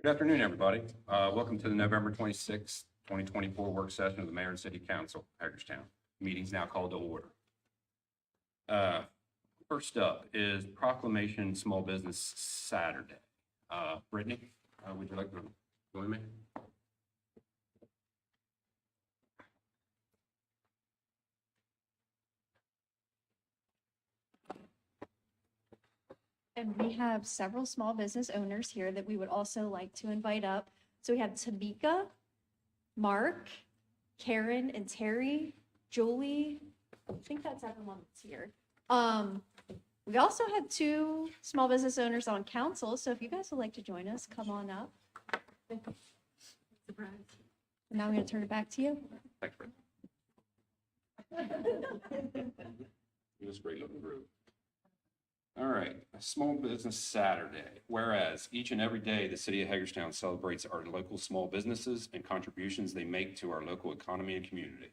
Good afternoon, everybody. Welcome to the November 26th, 2024 work session of the Mayor and City Council, Hagerstown. Meeting's now called to order. First up is Proclamation Small Business Saturday. Brittany, would you like to join me? And we have several small business owners here that we would also like to invite up. So we have Tamika, Mark, Karen, and Terry, Julie. I think that's everyone that's here. We also have two small business owners on council. So if you guys would like to join us, come on up. Surprise. And now I'm going to turn it back to you. Thanks, Brittany. It was a great looking group. All right, Small Business Saturday. Whereas each and every day, the city of Hagerstown celebrates our local small businesses and contributions they make to our local economy and community.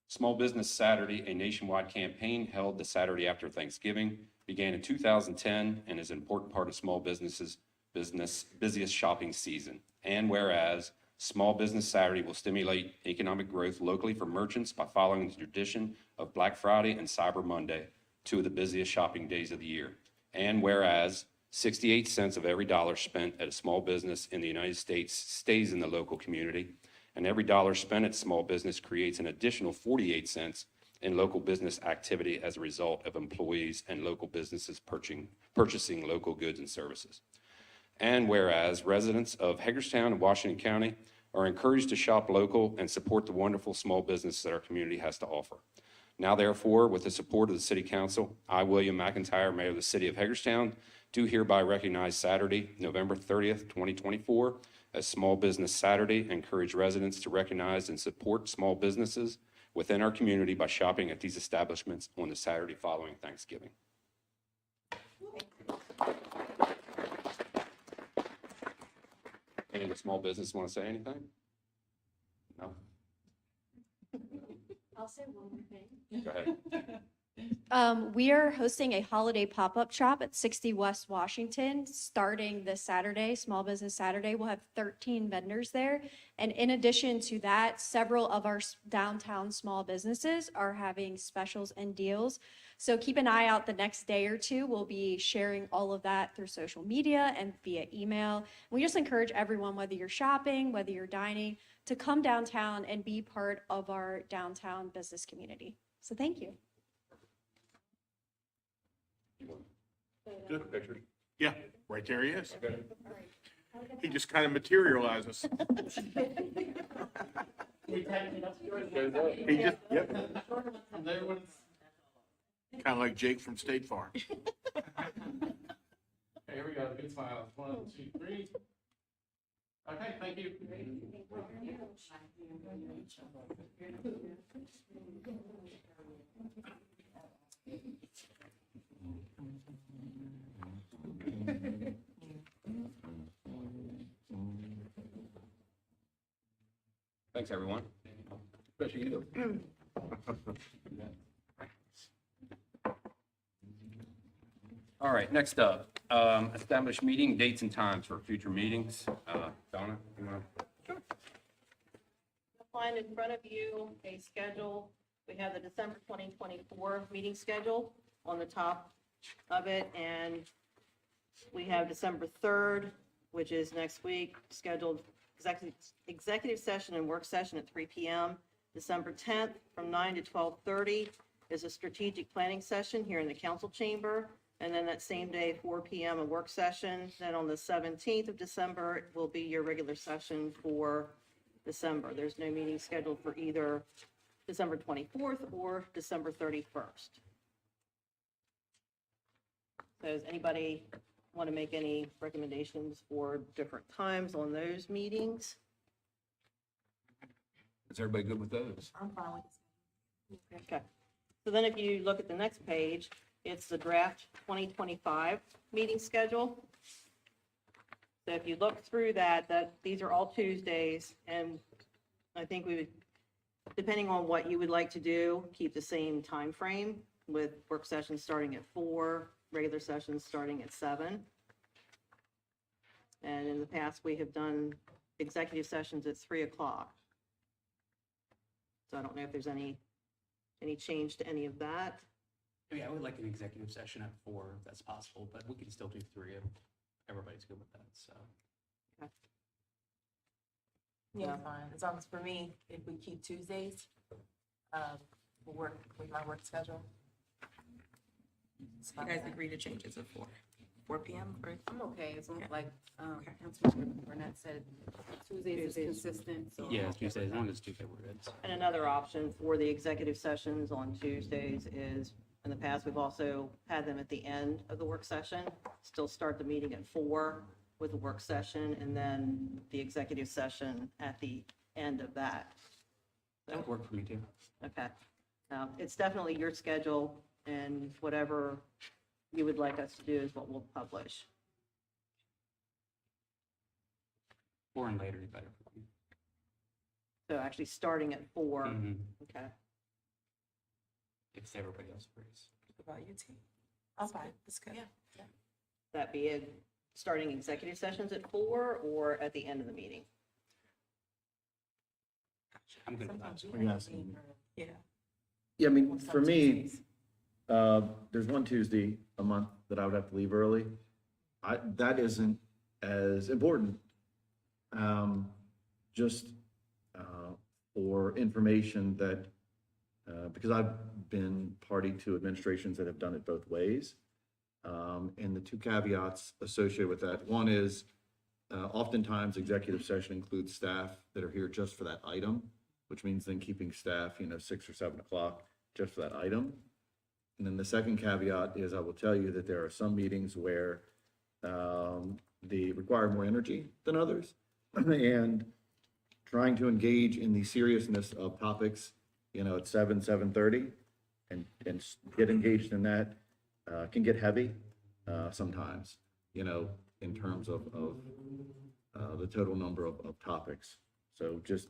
Small Business Saturday, a nationwide campaign held the Saturday after Thanksgiving, began in 2010 and is an important part of small businesses' busiest shopping season. And whereas Small Business Saturday will stimulate economic growth locally for merchants by following the tradition of Black Friday and Cyber Monday, two of the busiest shopping days of the year. And whereas 68 cents of every dollar spent at a small business in the United States stays in the local community, and every dollar spent at small business creates an additional 48 cents in local business activity as a result of employees and local businesses purchasing local goods and services. And whereas residents of Hagerstown and Washington County are encouraged to shop local and support the wonderful small business that our community has to offer. Now, therefore, with the support of the City Council, I, William McIntyre, Mayor of the City of Hagerstown, do hereby recognize Saturday, November 30th, 2024, as Small Business Saturday, and encourage residents to recognize and support small businesses within our community by shopping at these establishments on the Saturday following Thanksgiving. Any of the small business want to say anything? No? I'll say one more thing. Go ahead. We are hosting a holiday pop-up shop at 60 West Washington starting this Saturday, Small Business Saturday. We'll have 13 vendors there. And in addition to that, several of our downtown small businesses are having specials and deals. So keep an eye out the next day or two. We'll be sharing all of that through social media and via email. We just encourage everyone, whether you're shopping, whether you're dining, to come downtown and be part of our downtown business community. So thank you. Good. Pictures? Yeah, right there he is. Okay. He just kind of materializes. He just, yep. Kind of like Jake from State Farm. Here we go, good smiles. 1, 2, 3. Okay, thank you. Thanks, everyone. Especially you. All right, next up, establish meeting dates and times for future meetings. Donna, you want to? You'll find in front of you a schedule. We have the December 2024 meeting schedule on the top of it, and we have December 3rd, which is next week, scheduled executive session and work session at 3 p.m. December 10th from 9 to 12:30 is a strategic planning session here in the council chamber. And then that same day, 4 p.m., a work session. Then on the 17th of December will be your regular session for December. There's no meeting scheduled for either December 24th or December 31st. So does anybody want to make any recommendations for different times on those meetings? Is everybody good with those? I'm fine with this. Okay. So then if you look at the next page, it's the draft 2025 meeting schedule. So if you look through that these are all Tuesdays, and I think we would, depending on what you would like to do, keep the same time frame with work sessions starting at 4, regular sessions starting at 7. And in the past, we have done executive sessions at 3 o'clock. So I don't know if there's any change to any of that. I mean, I would like an executive session at 4, if that's possible, but we can still do 3 if everybody's good with that, so. Yeah, fine. As long as for me, if we keep Tuesdays, we'll work with my work schedule. You guys agree to change it to 4 p.m. or? I'm okay, as long as, like, Okay. Councilmember Burnett said, Tuesdays is consistent, so. Yeah, Tuesday, as long as Tuesday we're good. And another option for the executive sessions on Tuesdays is, in the past, we've also had them at the end of the work session. Still start the meeting at 4 with the work session, and then the executive session at the end of that. That would work for me too. Okay. It's definitely your schedule, and whatever you would like us to do is what we'll publish. 4 and later is better for me. So actually starting at 4, Mhm. okay. If everybody else agrees. What about you, T? I'm fine. That's good. Yeah. That be it, starting executive sessions at 4 or at the end of the meeting? I'm good with that. Sometimes we Yeah. have to meet early. Yeah. Yeah, I mean, On for some me, Tuesdays. there's one Tuesday a month that I would have to leave early. That isn't as important. Just for information that, because I've been party to administrations that have done it both ways. And the two caveats associated with that, one is oftentimes executive session includes staff that are here just for that item, which means then keeping staff, 6 or 7 o'clock just for that item. And then the second caveat is I will tell you that there are some meetings where they require more energy than others. And trying to engage in the seriousness of topics, at 7:30 and get engaged in that can get heavy sometimes, in terms of the total number of topics. So just,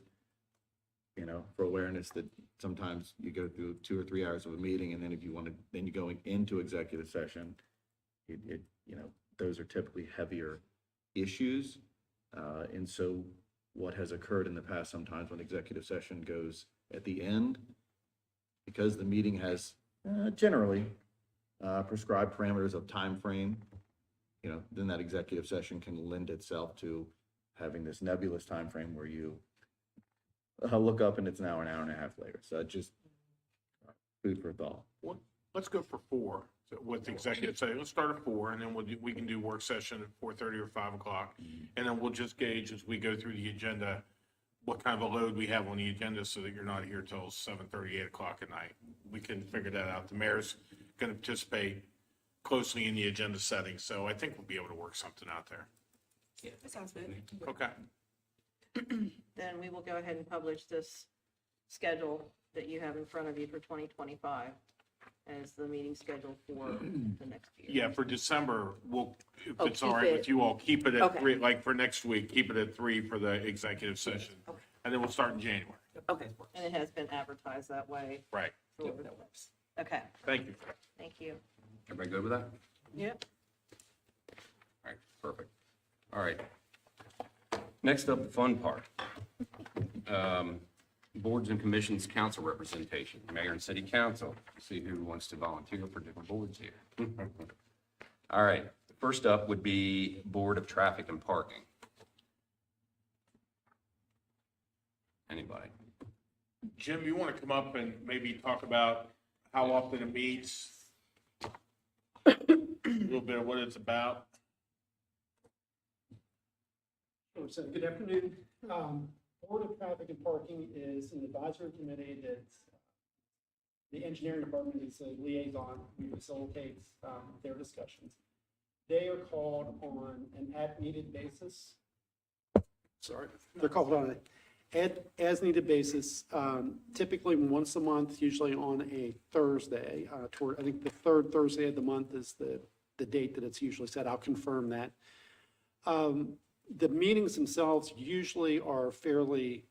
for awareness that sometimes you go through 2 or 3 hours of a meeting, and then if you want to, then you're going into executive session, those are typically heavier issues. And so what has occurred in the past sometimes when executive session goes at the end, because the meeting has generally prescribed parameters of time frame, then that executive session can lend itself to having this nebulous time frame where you look up and it's an hour and a half later. So just food for thought. Let's go for 4 with the executive session. Let's start at 4, and then we can do work session at 4:30 or 5 o'clock. And then we'll just gauge as we go through the agenda, what kind of a load we have on the agenda so that you're not here till 7:30, 8 o'clock at night. We can figure that out. The mayor's going to participate closely in the agenda setting, so I think we'll be able to work something out there. Yeah, that sounds good. Okay. Then we will go ahead and publish this schedule that you have in front of you for 2025 as the meeting schedule for the next year. Yeah, for December, if Oh, it's all keep right it- with you all, keep it at Okay. 3, like for next week, keep it at 3 for the executive session. Okay. And then we'll start in January. Okay, and it has been advertised that way. Right. Okay, Thank you. thank you. Everybody good with that? Yep. All right, perfect. All right. Next up, the fun part. Boards and commissions, council representation, mayor and city council. See who wants to volunteer for different boards here. All right, first up would be Board of Traffic and Parking. Anybody? Jim, you want to come up and maybe talk about how often it meets? A little bit of what it's about? Sure. So good afternoon. Board of Traffic and Parking is an advisory committee that the engineering department is a liaison who facilitates their discussions. They are called on an as-needed basis. Sorry, they're called on an as-needed basis, typically once a month, usually on a Thursday. I think the third Thursday of the month is the date that it's usually set. I'll confirm that. The meetings themselves usually are fairly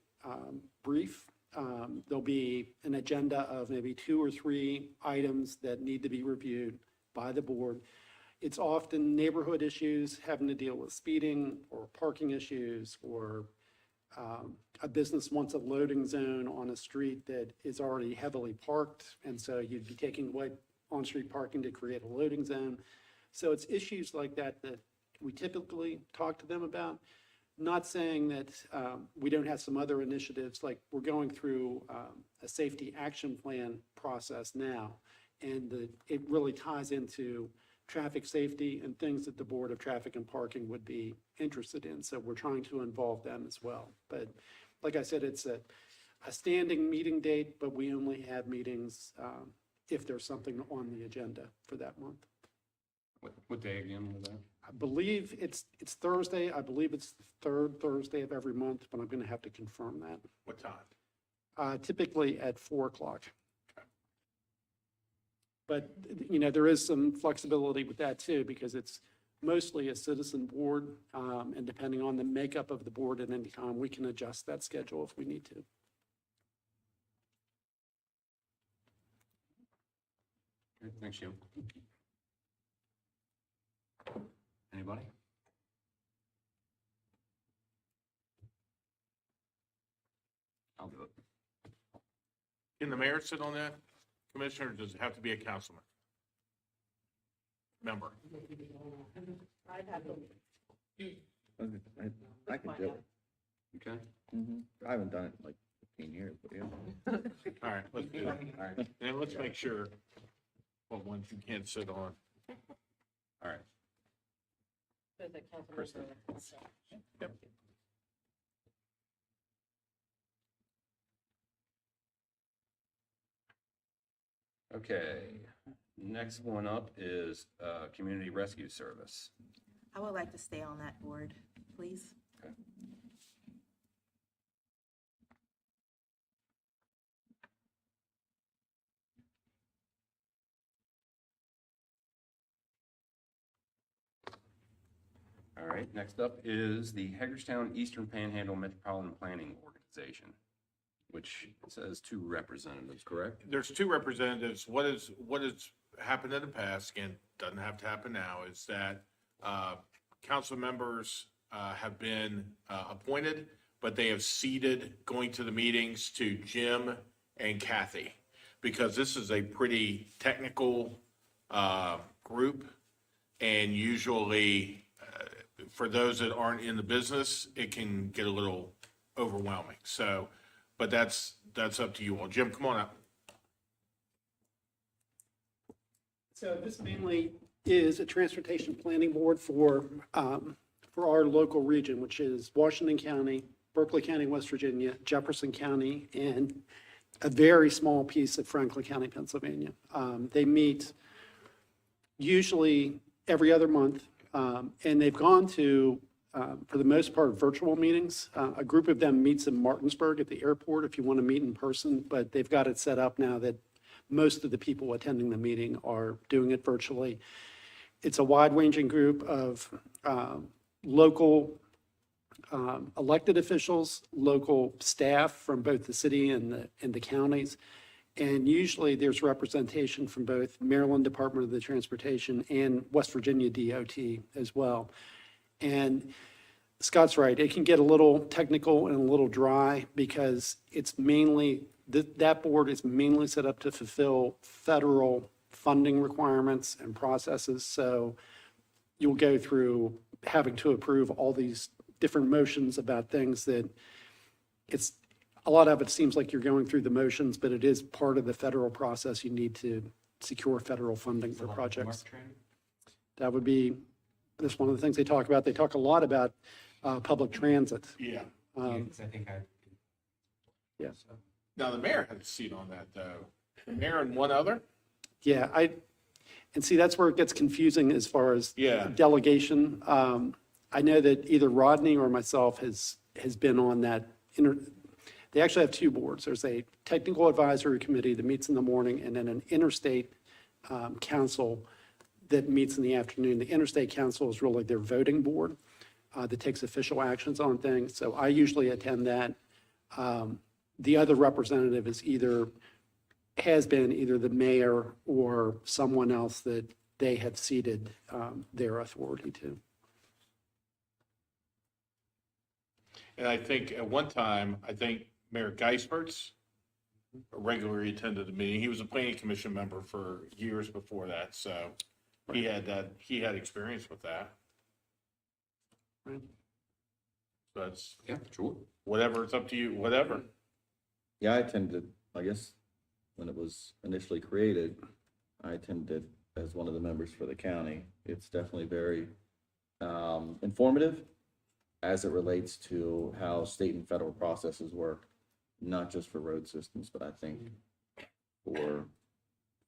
brief. There'll be an agenda of maybe 2 or 3 items that need to be reviewed by the board. It's often neighborhood issues having to deal with speeding or parking issues, or a business wants a loading zone on a street that is already heavily parked, and so you'd be taking away on-street parking to create a loading zone. So it's issues like that that we typically talk to them about. Not saying that we don't have some other initiatives, like we're going through a safety action plan process now, and it really ties into traffic safety and things that the Board of Traffic and Parking would be interested in. So we're trying to involve them as well. But like I said, it's a standing meeting date, but we only have meetings if there's something on the agenda for that month. What day again was that? I believe it's Thursday. I believe it's the third Thursday of every month, but I'm going to have to confirm that. What time? Typically at 4 o'clock. But, you know, there is some flexibility with that too, because it's mostly a citizen board. And depending on the makeup of the board at any time, we can adjust that schedule if we need to. Okay, thanks, Jim. Anybody? I'll do it. Can the mayor sit on that, Commissioner, or does it have to be a councilman? Member? I'd have to, I can do it. Okay. I haven't done it in like 15 years, but yeah. All right, let's do it. All right. And let's make sure what ones you can't sit on. All right. there's a council Kristen. member. Yep. Okay, next one up is Community Rescue Service. I would like to stay on that board, please. Okay. All right, next up is the Hagerstown Eastern Panhandle Metropolitan Planning Organization, which says 2 representatives, correct? There's 2 representatives. What has happened in the past, again, doesn't have to happen now, is that council members have been appointed, but they have ceded going to the meetings to Jim and Kathy, because this is a pretty technical group, and usually for those that aren't in the business, it can get a little overwhelming. So, but that's up to you all. Jim, come on up. So this mainly is a transportation planning board for our local region, which is Washington County, Berkeley County, West Virginia, Jefferson County, and a very small piece of Franklin County, Pennsylvania. They meet usually every other month, and they've gone to, for the most part, virtual meetings. A group of them meets in Martinsburg at the airport if you want to meet in person, but they've got it set up now that most of the people attending the meeting are doing it virtually. It's a wide-ranging group of local elected officials, local staff from both the city and the counties. And usually there's representation from both Maryland Department of the Transportation and West Virginia DOT as well. And Scott's right, it can get a little technical and a little dry because it's mainly, that board is mainly set up to fulfill federal funding requirements and processes. So you'll go through having to approve all these different motions about things that it's, a lot of it seems like you're going through the motions, but it is part of the federal process. You need to secure federal funding for projects. That would be, that's one of the things they talk about. They talk a lot about public transit. Yeah. I think Yeah. Now, the mayor has a seat on that, though. The mayor and one other? Yeah, and see, that's where it gets confusing as far as Yeah. delegation. I know that either Rodney or myself has been on that. They actually have 2 boards. There's a technical advisory committee that meets in the morning, and then an interstate council that meets in the afternoon. The interstate council is really their voting board that takes official actions on things. So I usually attend that. The other representative is has been either the mayor or someone else that they have ceded their authority to. And I think at one time, I think Mayor Geispertz regularly attended the meeting. He was a planning commission member for years before that, so he had experience with that. Right. So it's Yeah, sure. whatever, it's up to you, whatever. Yeah, I attended, I guess, when it was initially created, I attended as one of the members for the county. It's definitely very informative as it relates to how state and federal processes work, not just for road systems, but I think for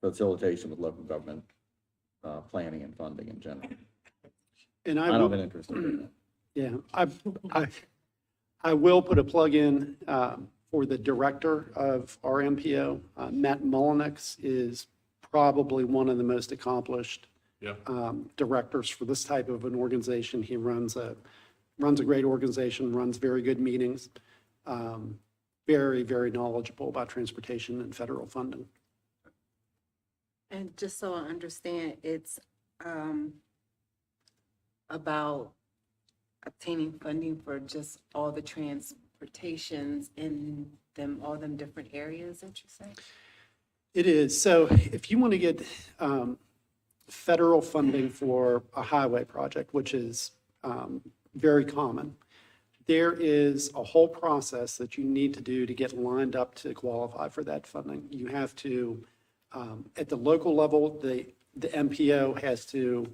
facilitation with local government planning and funding in general. And I don't have an interest in that. Yeah, I will put a plug in for the director of our MPO. Matt Mullenix is probably one of the most accomplished Yeah. directors for this type of an organization. He runs a great organization, runs very good meetings, very, very knowledgeable about transportation and federal funding. And just so I understand, it's about obtaining funding for just all the transportations in all them different areas that you say? It is. So if you want to get federal funding for a highway project, which is very common, there is a whole process that you need to do to get lined up to qualify for that funding. You have to, at the local level, the MPO has to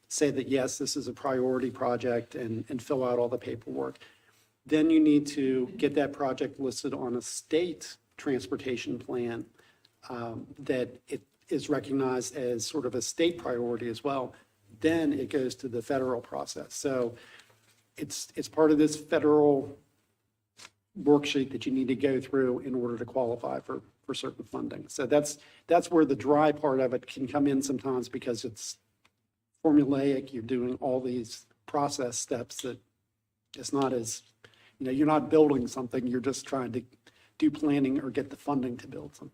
say that, yes, this is a priority project and fill out all the paperwork. Then you need to get that project listed on a state transportation plan that it is recognized as sort of a state priority as well. Then it goes to the federal process. So it's part of this federal worksheet that you need to go through in order to qualify for certain funding. So that's where the dry part of it can come in sometimes, because it's formulaic. You're doing all these process steps that it's not as, you're not building something, you're just trying to do planning or get the funding to build something.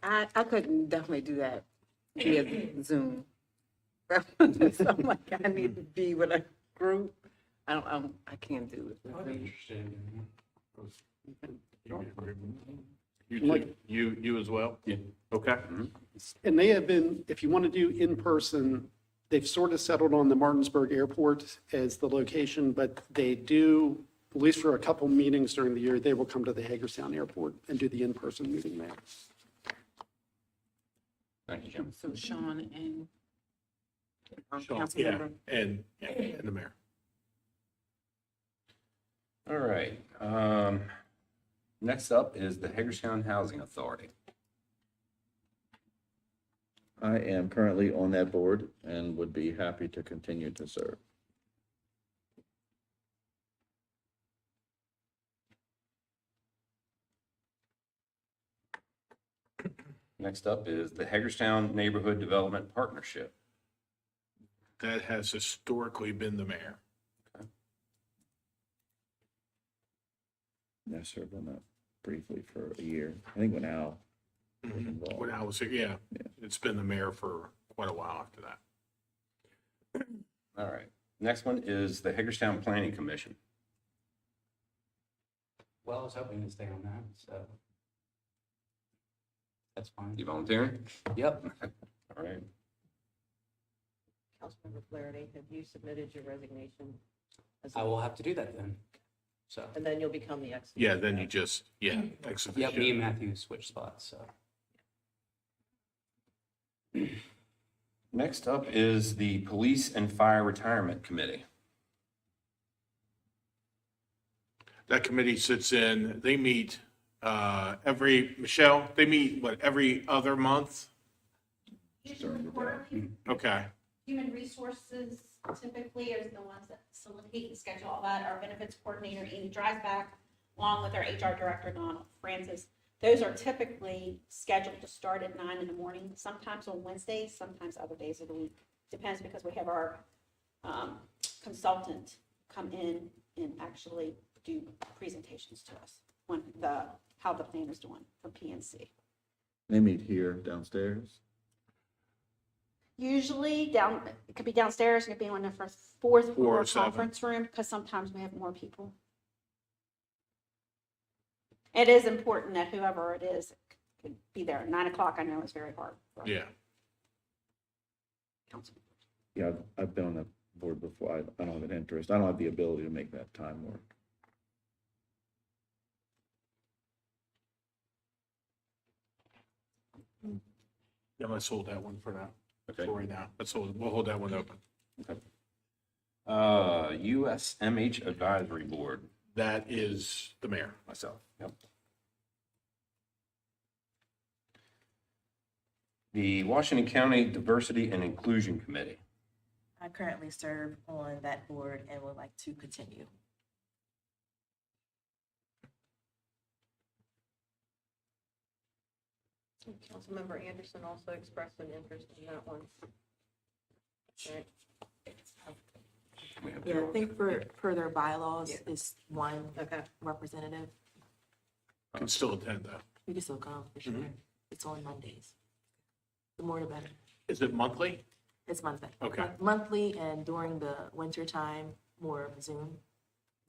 I couldn't definitely do that via Zoom. So I'm like, I need to be with a group. I can't do it. I'm interested in You as well? Yeah. Okay. And they have been, if you want to do in-person, they've sort of settled on the Martinsburg Airport as the location, but they do, at least for a couple meetings during the year, they will come to the Hagerstown Airport and do the in-person meeting there. Thank you, Jim. So Sean and Yeah, Councilmember. and the mayor. All right. Next up is the Hagerstown Housing Authority. I am currently on that board and would be happy to continue to serve. Next up is the Hagerstown Neighborhood Development Partnership. That has historically been the mayor. I served on that briefly for a year. I think when Al was involved. When I was here, yeah, it's been the mayor for quite a while after that. All right. Next one is the Hagerstown Planning Commission. Well, I was hoping to stay on that, so that's fine. You volunteering? Yep. All right. Councilmember Flaherty, have you submitted your resignation? I will have to do that then. So, And then you'll become the ex. Yeah, then you just, ex officio. yep, me and Matthew switched spots, so. Next up is the Police and Fire Retirement Committee. That committee sits in, they meet they meet, every other month? Usually quarterly. Okay, Human resources typically is the ones that facilitate and schedule all that. Our benefits coordinator, Amy Dreisbach, along with our HR director, Donald Francis. Those are typically scheduled to start at 9 in the morning, sometimes on Wednesdays, sometimes other days of the week. Depends, because we have our consultant come in and actually do presentations to us on how the plan is doing for PNC. They meet here downstairs. Usually down, it could be downstairs, it could be on the fourth Four floor or seven. conference room, because sometimes we have more people. It is important that whoever it is could be there. 9 o'clock, I know is very hard. for Yeah. council. Yeah, I've been on that board before. I don't have an interest. I don't have the ability to make that time work. Yeah, let's hold that one for now, Okay. for right now. We'll hold that one open. USMH Advisory Board, That is the mayor. myself. Yep. The Washington County Diversity and Inclusion Committee. I currently serve on that board and would like to continue. Councilmember Anderson also expressed an interest in that one. Right. We have Yeah, two. I think for their bylaws, Yeah. it's one Okay. representative. Can still attend though. You can still come, for sure. It's on Mondays. The more the better. Is it monthly? It's monthly. Okay. Monthly, and during the winter time, more of Zoom.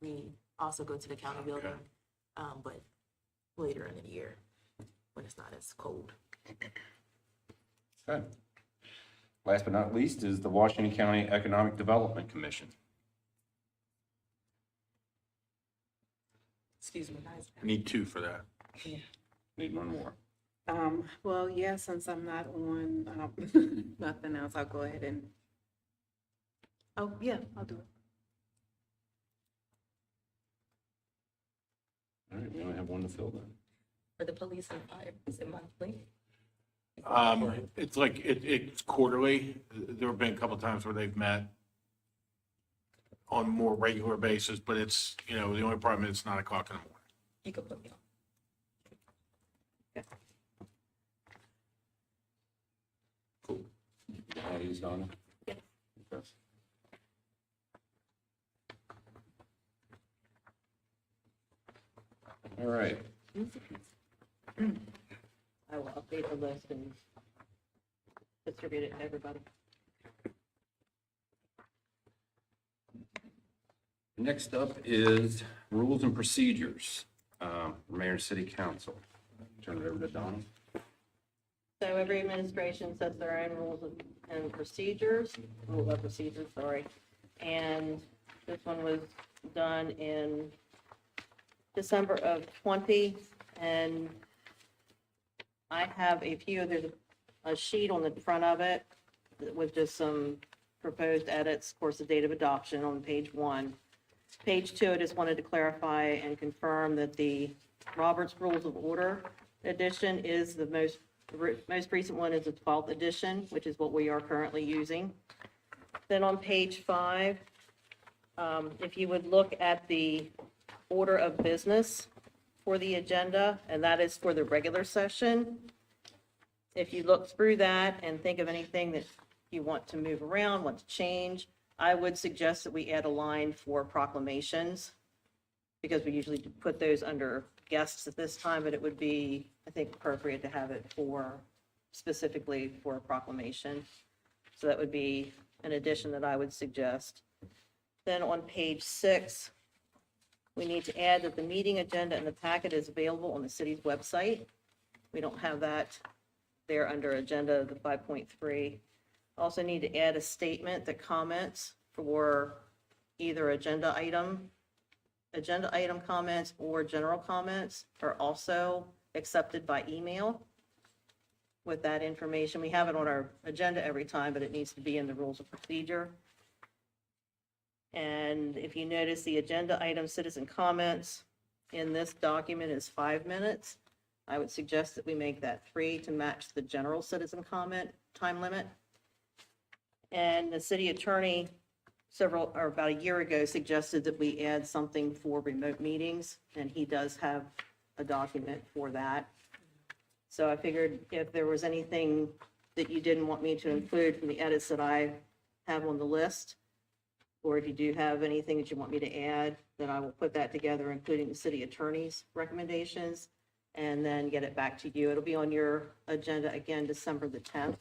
We also go to the county building, but later in the year, when it's not as cold. Okay. Last but not least is the Washington County Economic Development Commission. Excuse me, guys. Need two for that. Need one more. Well, yeah, since I'm not on, nothing else, I'll go ahead and, oh, yeah, I'll do it. All right, we only have one to fill then. For the police and fire, is it monthly? It's like, it's quarterly. There have been a couple times where they've met on a more regular basis, but it's, the only problem is it's 9 o'clock in the morning. You could put me on. Cool. How you, Donna? Yeah. Okay. All right. I will update the list and distribute it to everybody. Next up is rules and procedures, Mayor and City Council. Turn it over to Donna. So every administration sets their own rules and procedures, sorry. And this one was done in December of 20, and I have there's a sheet on the front of it with just some proposed edits, of course, the date of adoption on page 1. Page 2, I just wanted to clarify and confirm that the Robert's Rules of Order edition is the most recent one is the 12th edition, which is what we are currently using. Then on page 5, if you would look at the order of business for the agenda, and that is for the regular session. If you look through that and think of anything that you want to move around, want to change, I would suggest that we add a line for proclamations, because we usually put those under guests at this time, but it would be, I think, appropriate to have it specifically for a proclamation. So that would be an addition that I would suggest. Then on page 6, we need to add that the meeting agenda and the packet is available on the city's website. We don't have that there under agenda, the 5.3. Also need to add a statement that comments for either agenda item comments or general comments are also accepted by email with that information. We have it on our agenda every time, but it needs to be in the rules of procedure. And if you notice, the agenda item citizen comments in this document is 5 minutes. I would suggest that we make that 3 to match the general citizen comment time limit. And the city attorney about a year ago suggested that we add something for remote meetings, and he does have a document for that. So I figured if there was anything that you didn't want me to include from the edits that I have on the list, or if you do have anything that you want me to add, then I will put that together, including the city attorney's recommendations. and then get it back to you. It'll be on your agenda again, December the 10th,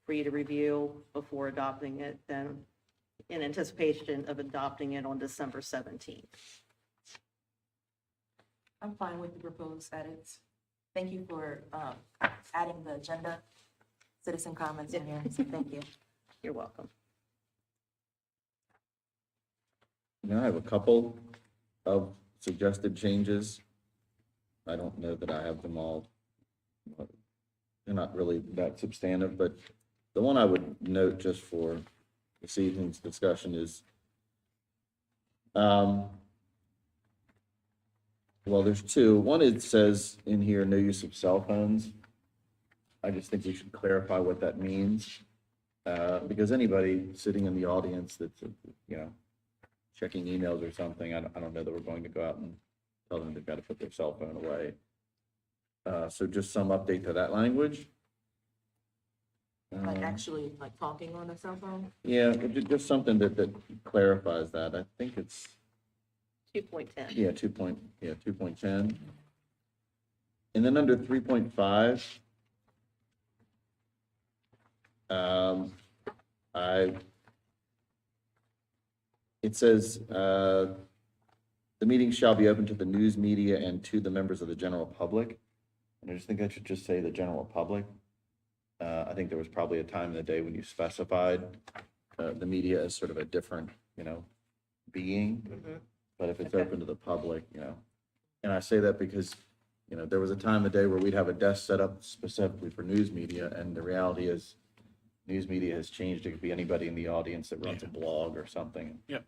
for you to review before adopting it, then in anticipation of adopting it on December 17th. I'm fine with the proposed edits. Thank you for adding the agenda, citizen comments in here, so thank you. You're welcome. Now, I have a couple of suggested changes. I don't know that I have them all. They're not really that substantive, but the one I would note just for this evening's discussion is, well, there's two. One, it says in here, no use of cell phones. I just think we should clarify what that means. Because anybody sitting in the audience that's, you know, checking emails or something, I don't know that we're going to go out and tell them they've got to put their cell phone away. So just some update to that language. Like actually like talking on a cell phone? Yeah, just something that clarifies that. I think it's, 2.10. yeah, 2.10. And then under 3.5, it says, the meeting shall be open to the news media and to the members of the general public. And I just think I should just say the general public. I think there was probably a time in the day when you specified the media as sort of a different, you know, being. But if it's Okay. open to the public, you know, and I say that because, you know, there was a time of day where we'd have a desk set up specifically for news media, and the reality is news media has changed. It could be anybody in the audience that runs a blog or something. Yep.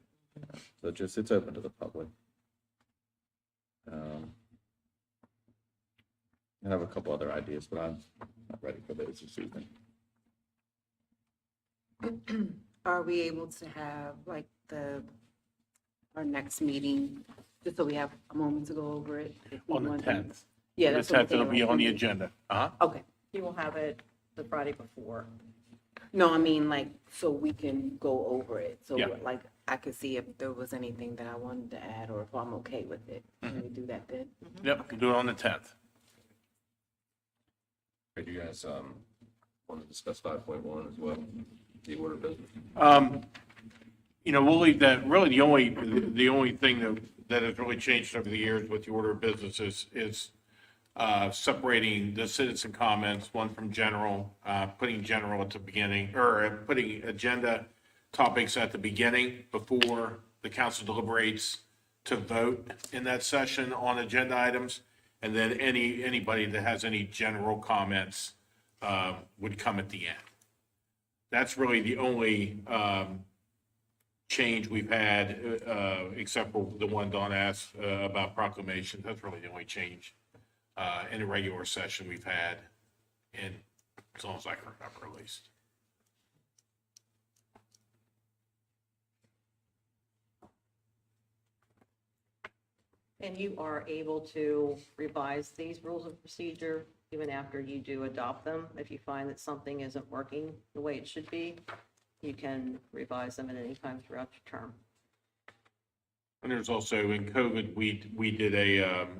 So just, it's open to the public. I have a couple other ideas, but I'm not ready for those this evening. Are we able to have like our next meeting, just so we have a moment to go over it? On the 10th. Yeah, The that's what I'm 10th, it'll be saying, on the like, agenda. Uh-huh. Okay. You will have it the Friday before. No, I mean, like, so we can go over it. So Yeah. like, I could see if there was anything that I wanted to add, or if I'm okay with it. Can we do that then? Yep, we'll do it on the 10th. Do you guys want to discuss 5.1 as well, the order of business? You know, we'll leave that, really, the only thing that has really changed over the years with the order of business is separating the citizen comments, one from general, putting general at the beginning, or putting agenda topics at the beginning before the council deliberates to vote in that session on agenda items. And then anybody that has any general comments would come at the end. That's really the only change we've had, except for the one Don asked about proclamations. That's really the only change in a regular session we've had, and as long as I can remember at least. And you are able to revise these rules of procedure even after you do adopt them. If you find that something isn't working the way it should be, you can revise them at any time throughout your term. And there's also, in COVID, we did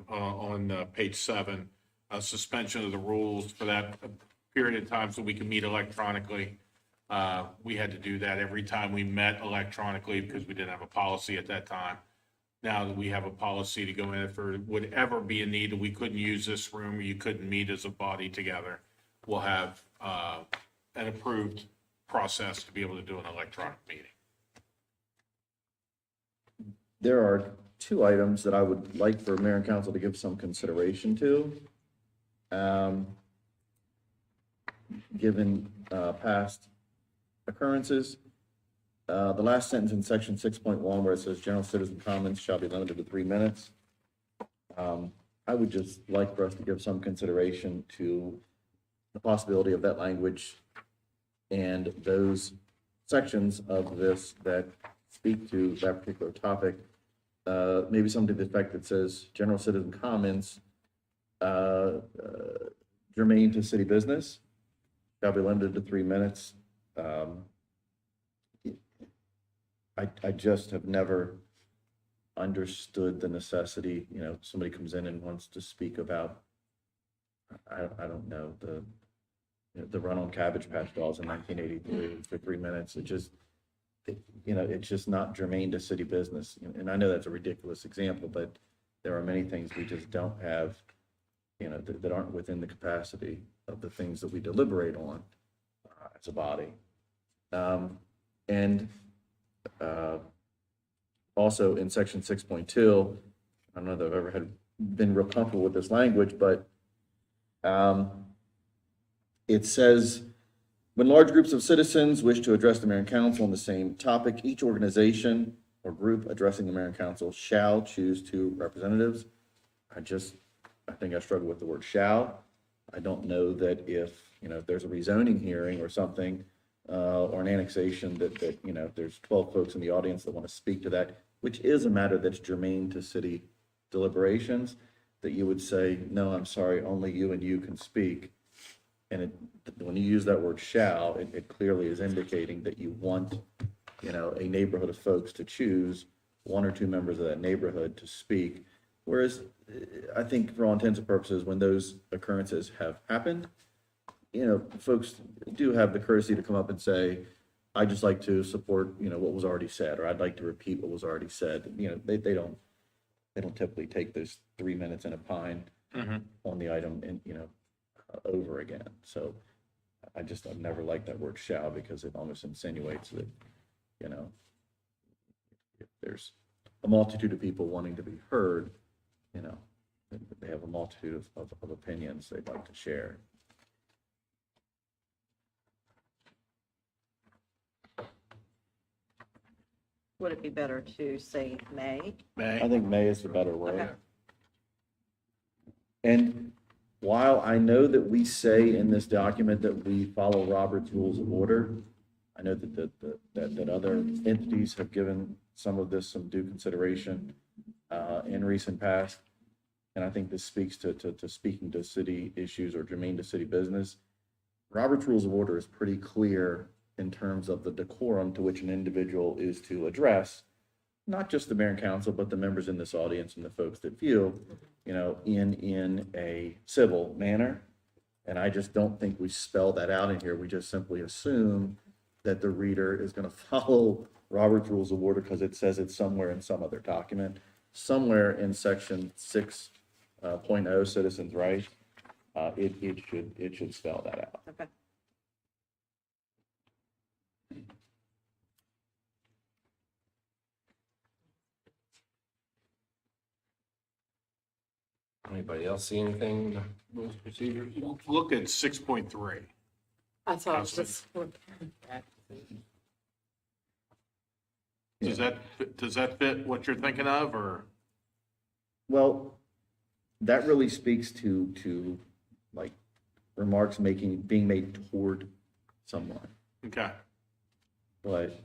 on page 7, a suspension of the rules for that period of time so we can meet electronically. We had to do that every time we met electronically because we didn't have a policy at that time. Now that we have a policy to go in, if there would ever be a need that we couldn't use this room, or you couldn't meet as a body together, we'll have an approved process to be able to do an electronic meeting. There are two items that I would like for mayor and council to give some consideration to. Given past occurrences. The last sentence in section 6.1 where it says general citizen comments shall be limited to 3 minutes. I would just like for us to give some consideration to the possibility of that language and those sections of this that speak to that particular topic. Maybe something to the effect that says general citizen comments germane to city business shall be limited to 3 minutes. I just have never understood the necessity, somebody comes in and wants to speak about, I don't know, the run on Cabbage Patch Dolls in 1983 for 3 minutes. It's just not germane to city business. And I know that's a ridiculous example, but there are many things we just don't have, that aren't within the capacity of the things that we deliberate on as a body. Also in section 6.2, I don't know that I've ever been real comfortable with this language, but it says, when large groups of citizens wish to address the mayor and council on the same topic, each organization or group addressing the mayor and council shall choose 2 representatives. I think I struggle with the word shall. I don't know that if there's a rezoning hearing or something, or an annexation that there's 12 folks in the audience that want to speak to that, which is a matter that's germane to city deliberations, that you would say, no, I'm sorry, only you and you can speak. And when you use that word shall, it clearly is indicating that you want, a neighborhood of folks to choose 1 or 2 members of that neighborhood to speak. Whereas I think for all intents and purposes, when those occurrences have happened, folks do have the courtesy to come up and say, I'd just like to support, what was already said, or I'd like to repeat what was already said. They don't typically take those 3 minutes and a pine on the item and, over again. So I've never liked that word shall, because it almost insinuates that, if there's a multitude of people wanting to be heard, they have a multitude of opinions they'd like to share. Would it be better to say may? May. I think may is the better word. Okay. And while I know that we say in this document that we follow Robert's Rules of Order, I know that other entities have given some of this some due consideration in recent past. And I think this speaks to speaking to city issues or germane to city business. Robert's Rules of Order is pretty clear in terms of the decorum to which an individual is to address, not just the mayor and council, but the members in this audience and the folks that view, in a civil manner. And I just don't think we spell that out in here. We just simply assume that the reader is going to follow Robert's Rules of Order because it says it's somewhere in some other document, somewhere in section 6.0 citizens' rights. It should spell that out. Okay. Anybody else see anything in the rules of procedures? Look at 6.3. I thought it was Councilman. just. Does that fit what you're thinking of, or? Well, that really speaks to like remarks being made toward someone. Okay. But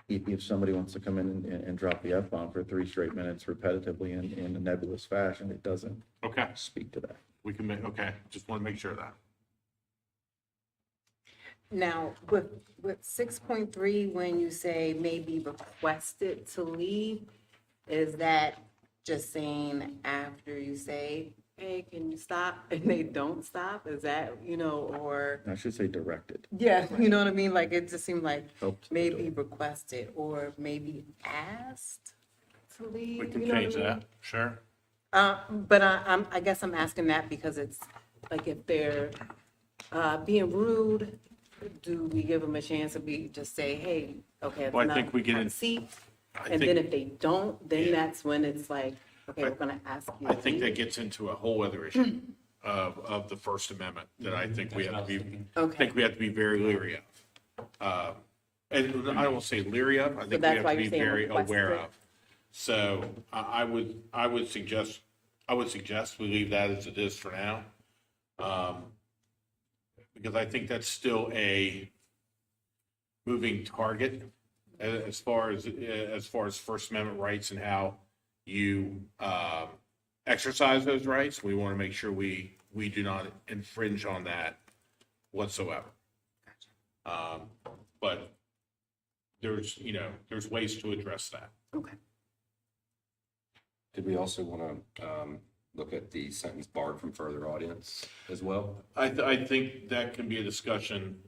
if somebody wants to come in and drop the F-bomb for 3 straight minutes repetitively in a nebulous fashion, it doesn't Okay, speak to that. we can make, okay, just want to make sure of that. Now, with 6.3, when you say may be requested to leave, is that just saying after you say, hey, can you stop? And they don't stop? Is that, or, I should say directed. yeah, you know what I mean? Like, it just seemed like Helped. maybe requested or maybe asked to leave. We can you know what I change mean? that, sure. But I guess I'm asking that because it's like if they're being rude, do we give them a chance to just say, hey, okay, Well, I enough, think we get have in- a seat? I And then think, if they don't, then Yeah. that's when it's like, okay, we're gonna ask you. I to think that leave. gets into a whole other issue of the First Amendment that I think we have to be, Okay, very leery of. And I don't want to say leery of, I think we that's have why to be you're saying very aware requested. of. So I would suggest we leave that as it is for now. Because I think that's still a moving target as far as First Amendment rights and how you exercise those rights. We want to make sure we do not infringe on that whatsoever. But there's ways to address that. okay. Did we also want to look at the sentence barred from further audience as well? I think that can be a discussion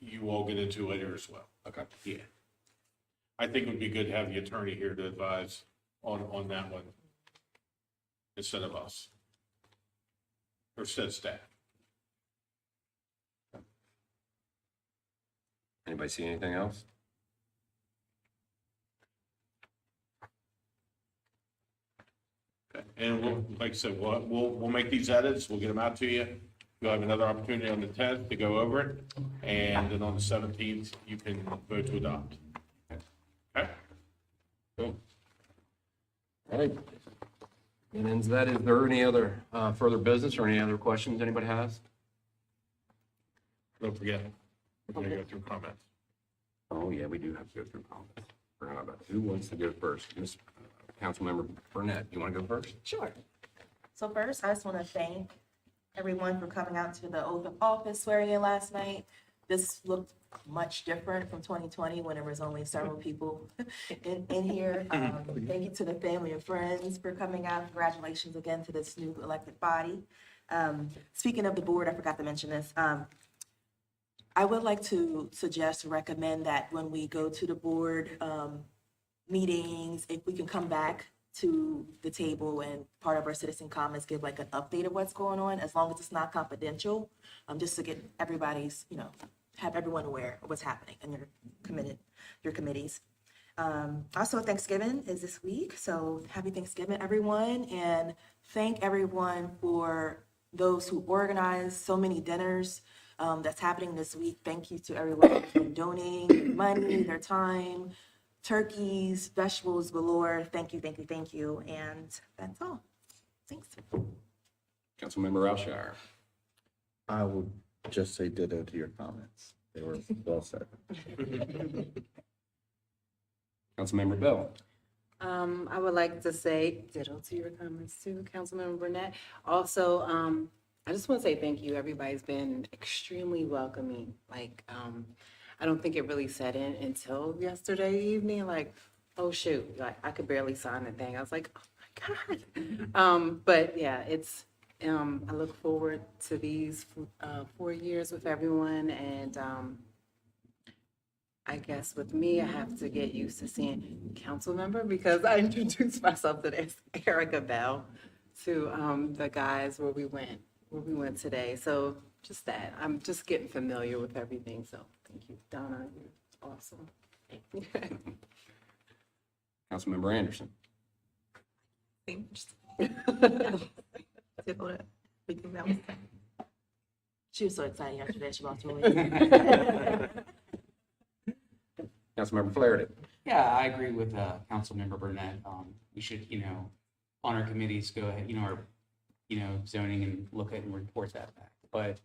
you all get into later as well. Okay. Yeah. I think it would be good to have the attorney here to advise on that one instead of us. Or instead of staff. Anybody see anything else? Okay. And we'll, like I said, we'll make these edits, we'll get them out to you. You'll have another opportunity on the 10th to go over it, and then on the 17th, you can vote to adopt. Okay? Cool. All right. And ends that. Is there any other further business or any other questions anybody has? Don't forget, we're gonna go through comments. Oh, yeah, we do have to go through comments. Forgot about it. Who wants to go first? Ms. Councilmember Burnett, you want to go first? Sure. So first, I just want to thank everyone for coming out to the oath of office swearing in last night. This looked much different from 2020 when there was only several people in here. Thank you to the family and friends for coming out. Congratulations again to this new elected body. Speaking of the board, I forgot to mention this. I would like to suggest, recommend that when we go to the board meetings, if we can come back to the table and part of our citizen comments, give like an update of what's going on, as long as it's not confidential, just to get everybody's, have everyone aware of what's happening in your committees. Also, Thanksgiving is this week, so happy Thanksgiving, everyone, and thank everyone for those who organized so many dinners that's happening this week. Thank you to everyone who's been donating their money, their time, turkeys, vegetables galore. Thank you, thank you, thank you. And that's all. Thanks. Councilmember Alshire. I will just say ditto to your comments. They were well said. Councilmember Bell. I would like to say ditto to your comments too, Councilmember Burnett. Also, I just want to say thank you. Everybody's been extremely welcoming. Like, I don't think it really set in until yesterday evening. Like, oh shoot, like I could barely sign the thing. I was like, oh my God. But yeah, it's, I look forward to these 4 years with everyone. And I guess with me, I have to get used to seeing council member because I introduced myself to this Erica Bell to the guys where we went today. So just that, I'm just getting familiar with everything. So thank you, Donna. You're awesome. Councilmember Anderson. She was so excited yesterday, she lost her way. Councilmember Flaherty. Yeah, I agree with Councilmember Burnett. We should, on our committees, go ahead, our, zoning and look at and report that back. But,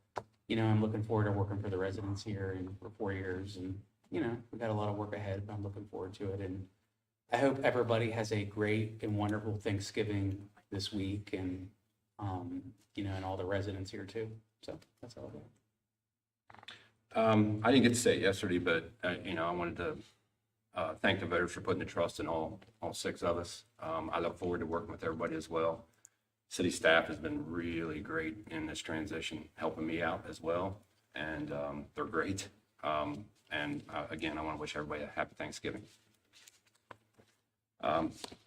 I'm looking forward to working for the residents here and for 4 years. And, we've got a lot of work ahead, but I'm looking forward to it. And I hope everybody has a great and wonderful Thanksgiving this week and, and all the residents here too. So that's all I got. I didn't get to say it yesterday, but, I wanted to thank the voters for putting the trust in all 6 of us. I look forward to working with everybody as well. City staff has been really great in this transition, helping me out as well, and they're great. Again, I want to wish everybody a happy Thanksgiving.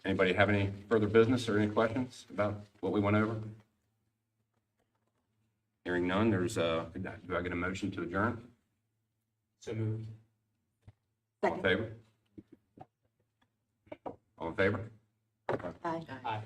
Anybody have any further business or any questions about what we went over? Hearing none, do I get a motion to adjourn? So moved. All in favor? All in favor? Bye. Aye.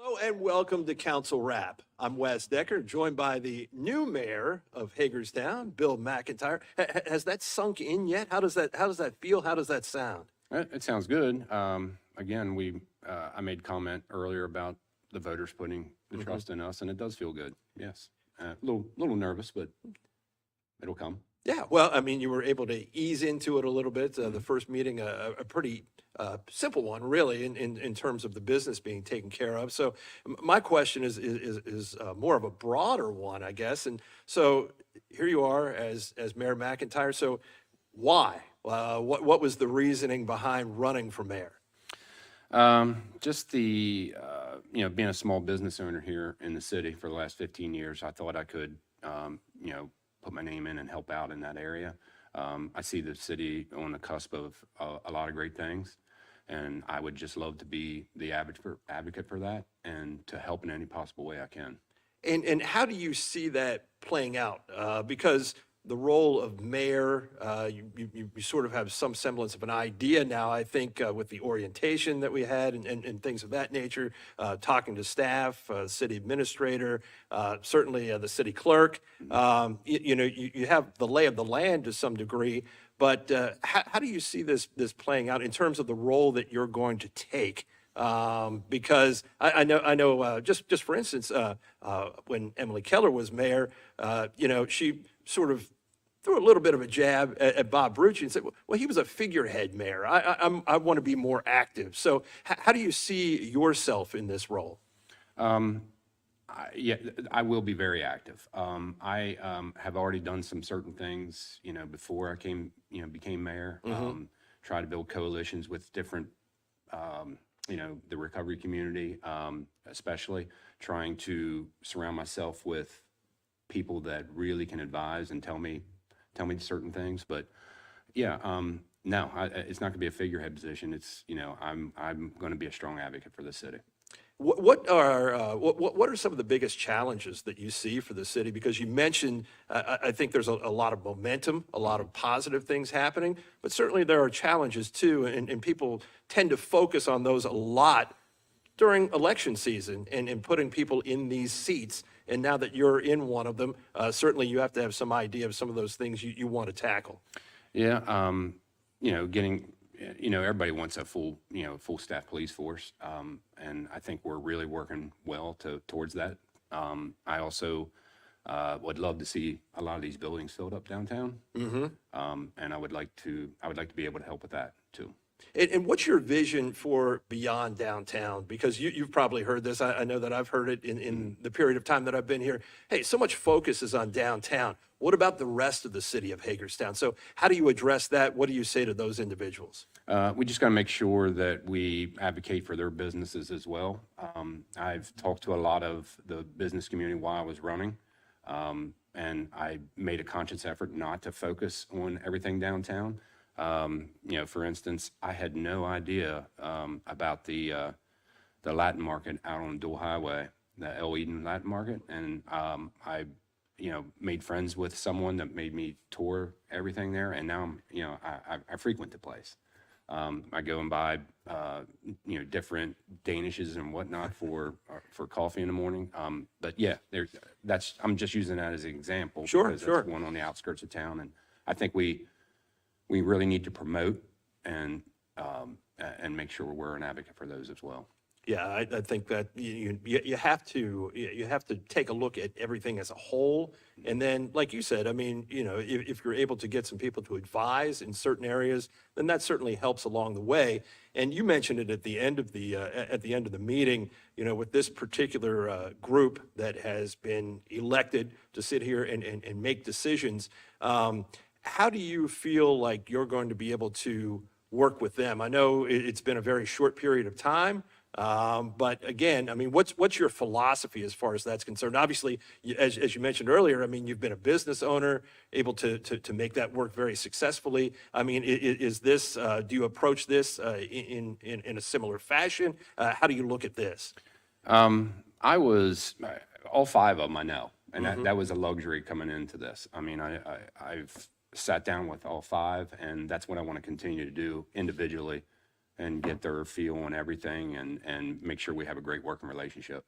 Hello and welcome to Council Wrap. I'm Wes Decker, joined by the new mayor of Hagerstown, Bill McIntyre. Has that sunk in yet? How does that feel? How does that sound? It sounds good. Again, I made comment earlier about the voters putting the trust in us, and it does feel good. Yes. A little nervous, but it'll come. Yeah, well, I mean, you were able to ease into it a little bit. The first meeting, a pretty simple one, really, in terms of the business being taken care of. So my question is more of a broader one, I guess. And so here you are as Mayor McIntyre. So why? What was the reasoning behind running for mayor? Just the, being a small business owner here in the city for the last 15 years, I thought I could, put my name in and help out in that area. I see the city on the cusp of a lot of great things, and I would just love to be the advocate for that and to help in any possible way I can. And how do you see that playing out? Because the role of mayor, you sort of have some semblance of an idea now, I think, with the orientation that we had and things of that nature, talking to staff, city administrator, certainly the city clerk. You have the lay of the land to some degree, but how do you see this playing out in terms of the role that you're going to take? Because I know, just for instance, when Emily Keller was mayor, she sort of threw a little bit of a jab at Bob Brucci and said, well, he was a figurehead mayor. I want to be more active. So how do you see yourself in this role? Yeah, I will be very active. I have already done some certain things, before I became mayor. Try to build coalitions with different, the recovery community, especially trying to surround myself with people that really can advise and tell me certain things. But yeah, no, it's not going to be a figurehead position. It's, I'm going to be a strong advocate for the city. What are some of the biggest challenges that you see for the city? Because you mentioned, I think there's a lot of momentum, a lot of positive things happening, but certainly there are challenges too, and people tend to focus on those a lot during election season and putting people in these seats. And now that you're in one of them, certainly you have to have some idea of some of those things you want to tackle. Yeah, everybody wants a full staff police force, and I think we're really working well towards that. I also would love to see a lot of these buildings filled up downtown, and I would like to be able to help with that too. And what's your vision for beyond downtown? Because you've probably heard this. I know that I've heard it in the period of time that I've been here. Hey, so much focus is on downtown. What about the rest of the city of Hagerstown? So how do you address that? What do you say to those individuals? We just got to make sure that we advocate for their businesses as well. I've talked to a lot of the business community while I was running, and I made a conscious effort not to focus on everything downtown. For instance, I had no idea about the Latin market out on Dual Highway, the El Eden Latin market, and I made friends with someone that made me tour everything there, and now I frequent the place. I go and buy different Danishes and whatnot for coffee in the morning. But yeah, I'm just using that as an example. Sure, because sure. That's one on the outskirts of town, and I think we really need to promote and make sure we're an advocate for those as well. Yeah, I think that you have to take a look at everything as a whole, and then, like you said, I mean, if you're able to get some people to advise in certain areas, then that certainly helps along the way. And you mentioned it at the end of the meeting, with this particular group that has been elected to sit here and make decisions. How do you feel like you're going to be able to work with them? I know it's been a very short period of time. But again, I mean, what's your philosophy as far as that's concerned? Obviously, as you mentioned earlier, I mean, you've been a business owner, able to make that work very successfully. I mean, is this, do you approach this in a similar fashion? How do you look at this? I was, all five of them I know, and that was a luxury coming into this. I mean, I've sat down with all five, and that's what I want to continue to do individually. and get their feel on everything and make sure we have a great working relationship.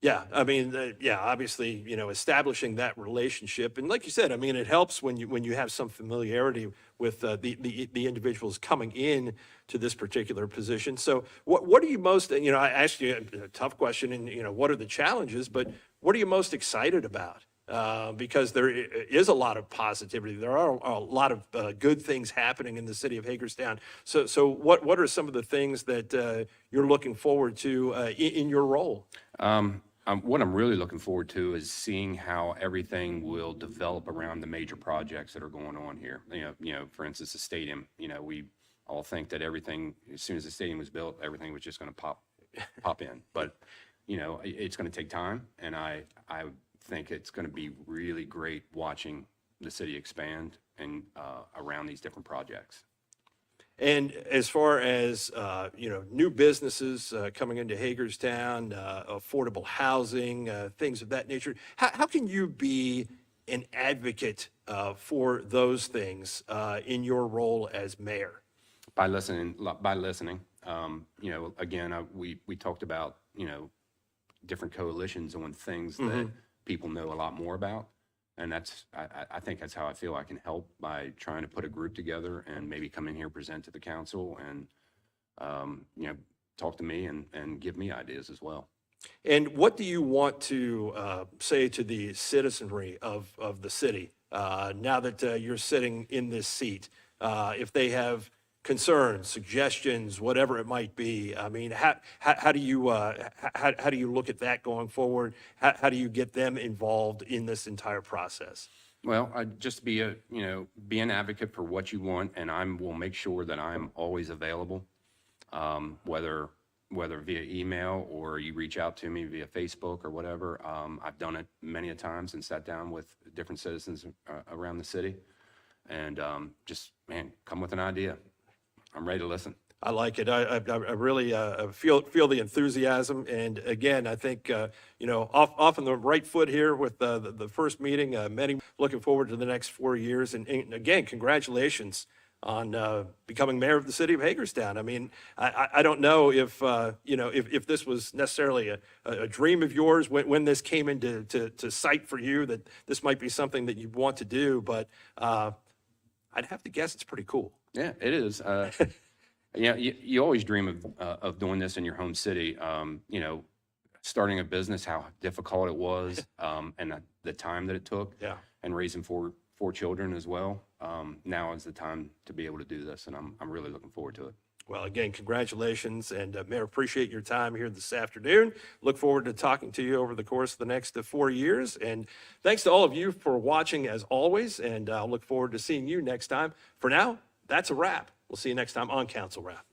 Yeah, I mean, yeah, obviously, establishing that relationship, and like you said, I mean, it helps when you have some familiarity with the individuals coming in to this particular position. So, what are you most? I asked you a tough question, and what are the challenges? But what are you most excited about? Because there is a lot of positivity. There are a lot of good things happening in the city of Hagerstown. So what are some of the things that you're looking forward to in your role? What I'm really looking forward to is seeing how everything will develop around the major projects that are going on here. For instance, the stadium. We all think that everything, as soon as the stadium was built, everything was just going to pop in. But it's going to take time, and I think it's going to be really great watching the city expand and around these different projects. And as far as, new businesses coming into Hagerstown, affordable housing, things of that nature, how can you be an advocate for those things in your role as mayor? By listening. Again, we talked about, different coalitions on things that people know a lot more about. And I think that's how I feel I can help, by trying to put a group together and maybe come in here, present to the council, and, talk to me and give me ideas as well. And what do you want to say to the citizenry of the city now that you're sitting in this seat? If they have concerns, suggestions, whatever it might be, I mean, how do you look at that going forward? How do you get them involved in this entire process? Well, just be an advocate for what you want, and I will make sure that I'm always available, whether via email or you reach out to me via Facebook or whatever. I've done it many a times and sat down with different citizens around the city, and come with an idea. I'm ready to listen. I like it. I really feel the enthusiasm. And again, I think, off on the right foot here with the first meeting, many looking forward to the next 4 years. And again, congratulations on becoming mayor of the city of Hagerstown. I mean, I don't know if this was necessarily a dream of yours when this came into sight for you, that this might be something that you want to do, but I'd have to guess it's pretty cool. Yeah, it is. You always dream of doing this in your home city. Starting a business, how difficult it was, and the time that it took. Yeah. And raising four children as well. Now is the time to be able to do this, and I'm really looking forward to it. Well, again, congratulations, and Mayor, appreciate your time here this afternoon. Look forward to talking to you over the course of the next 4 years. And thanks to all of you for watching as always, and I'll look forward to seeing you next time. For now, that's a wrap. We'll see you next time on Council Wrap.